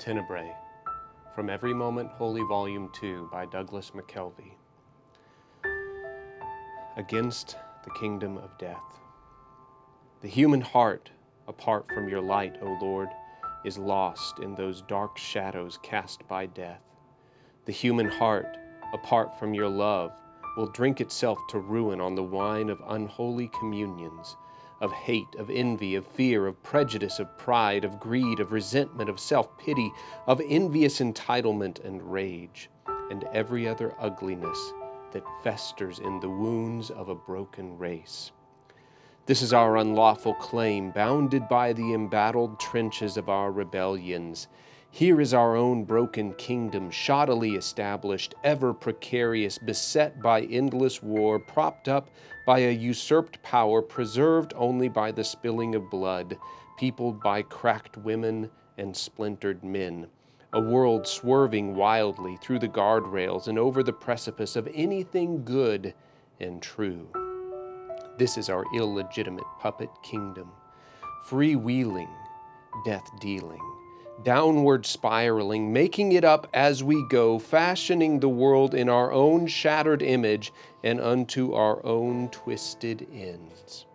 Tenebrae, from Every Moment Holy Volume 2 by Douglas McKelvey. Against the kingdom of death. The human heart, apart from your light, O Lord, is lost in those dark shadows cast by death. The human heart, apart from your love, will drink itself to ruin on the wine of unholy communions, of hate, of envy, of fear, of prejudice, of pride, of greed, of resentment, of self-pity, of envious entitlement and rage, and every other ugliness that festers in the wounds of a broken race. This is our unlawful claim, bounded by the embattled trenches of our rebellions. Here is our own broken kingdom, shoddily established, ever precarious, beset by endless war, propped up by a usurped power, preserved only by the spilling of blood, peopled by cracked women and splintered men. A world swerving wildly through the guardrails and over the precipice of anything good and true. This is our illegitimate puppet kingdom, freewheeling, death-dealing, downward spiraling, making it up as we go, fashioning the world in our own shattered image and unto our own twisted ends.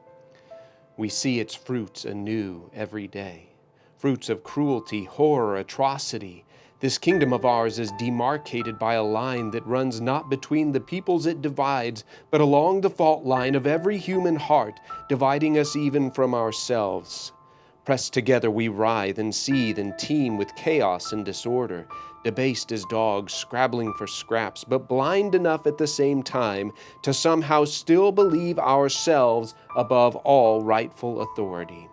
We see its fruits anew every day, fruits of cruelty, horror, atrocity. This kingdom of ours is demarcated by a line that runs not between the peoples it divides, but along the fault line of every human heart, dividing us even from ourselves. Pressed together we writhe and seethe and teem with chaos and disorder, debased as dogs, scrabbling for scraps, but blind enough at the same time to somehow still believe ourselves above all rightful authority,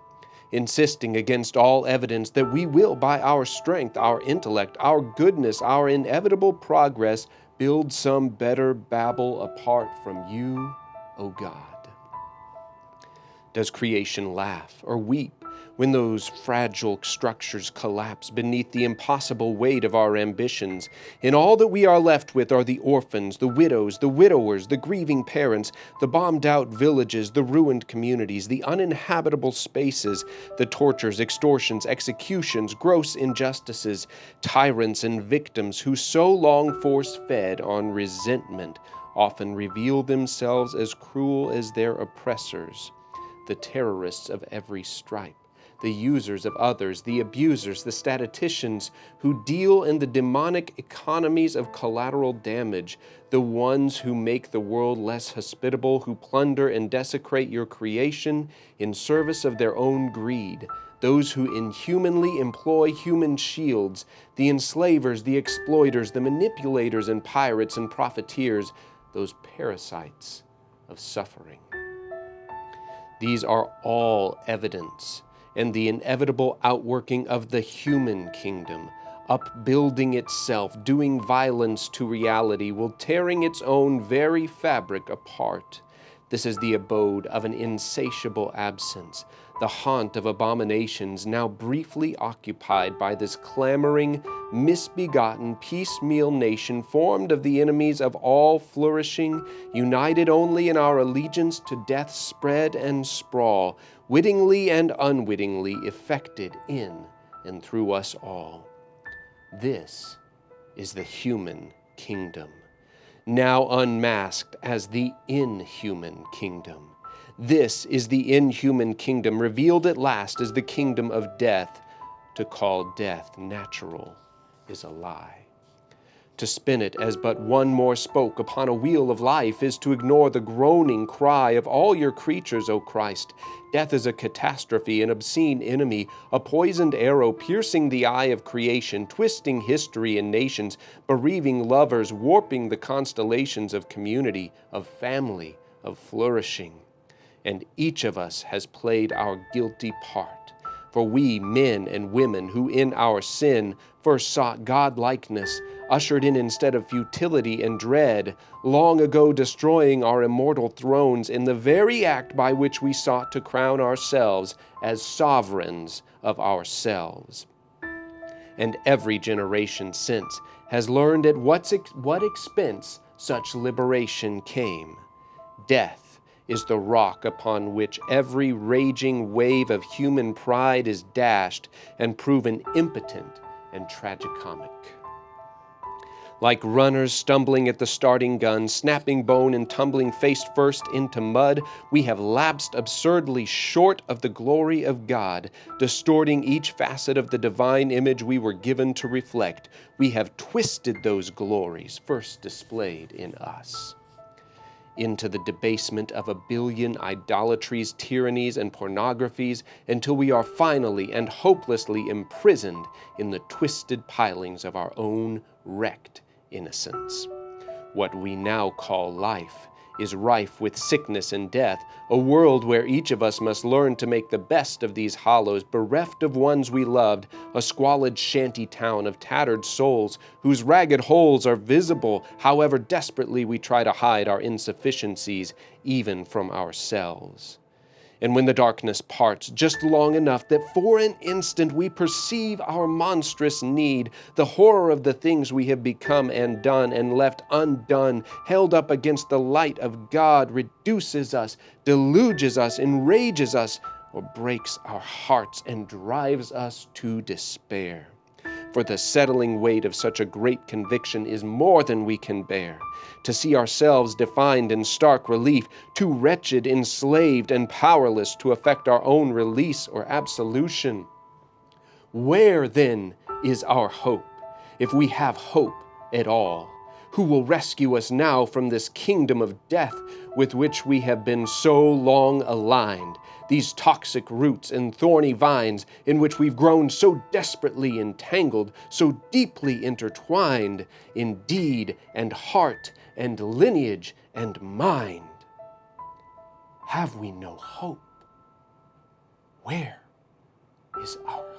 insisting against all evidence that we will, by our strength, our intellect, our goodness, our inevitable progress, build some better Babel apart from you, O God. Does creation laugh or weep when those fragile structures collapse beneath the impossible weight of our ambitions, and all that we are left with are the orphans, the widows, the widowers, the grieving parents, the bombed-out villages, the ruined communities, the uninhabitable spaces, the tortures, extortions, executions, gross injustices, tyrants and victims who so long force-fed on resentment often reveal themselves as cruel as their oppressors, the terrorists of every stripe, the users of others, the abusers, the statisticians who deal in the demonic economies of collateral damage, the ones who make the world less hospitable, who plunder and desecrate your creation in service of their own greed, those who inhumanly employ human shields, the enslavers, the exploiters, the manipulators and pirates and profiteers, those parasites of suffering. These are all evidence and the inevitable outworking of the human kingdom, upbuilding itself, doing violence to reality, will tearing its own very fabric apart. This is the abode of an insatiable absence, the haunt of abominations now briefly occupied by this clamoring, misbegotten, piecemeal nation formed of the enemies of all flourishing, united only in our allegiance to death's spread and sprawl, wittingly and unwittingly effected in and through us all. This is the human kingdom, now unmasked as the inhuman kingdom. This is the inhuman kingdom, revealed at last as the kingdom of death. To call death natural is a lie. To spin it as but one more spoke upon a wheel of life is to ignore the groaning cry of all your creatures, O Christ. Death is a catastrophe, an obscene enemy, a poisoned arrow piercing the eye of creation, twisting history and nations, bereaving lovers, warping the constellations of community, of family, of flourishing. And each of us has played our guilty part. For we, men and women, who in our sin first sought God-likeness, ushered in instead of futility and dread, long ago destroying our immortal thrones in the very act by which we sought to crown ourselves as sovereigns of ourselves. And every generation since has learned at what expense such liberation came. Death is the rock upon which every raging wave of human pride is dashed and proven impotent and tragicomic. Like runners stumbling at the starting gun, snapping bone and tumbling face first into mud, we have lapsed absurdly short of the glory of God, distorting each facet of the divine image we were given to reflect. We have twisted those glories first displayed in us into the debasement of a billion idolatries, tyrannies, and pornographies, until we are finally and hopelessly imprisoned in the twisted pilings of our own wrecked innocence. What we now call life is rife with sickness and death, a world where each of us must learn to make the best of these hollows, bereft of ones we loved, a squalid shanty town of tattered souls whose ragged holes are visible, however desperately we try to hide our insufficiencies, even from ourselves. And when the darkness parts just long enough that for an instant we perceive our monstrous need, the horror of the things we have become and done and left undone, held up against the light of God, reduces us, deluges us, enrages us, or breaks our hearts and drives us to despair. For the settling weight of such a great conviction is more than we can bear. To see ourselves defined in stark relief, too wretched, enslaved, and powerless to effect our own release or absolution. Where, then, is our hope, if we have hope at all? Who will rescue us now from this kingdom of death with which we have been so long aligned? These toxic roots and thorny vines in which we've grown so desperately entangled, so deeply intertwined in deed and heart and lineage and mind. Have we no hope? Where is our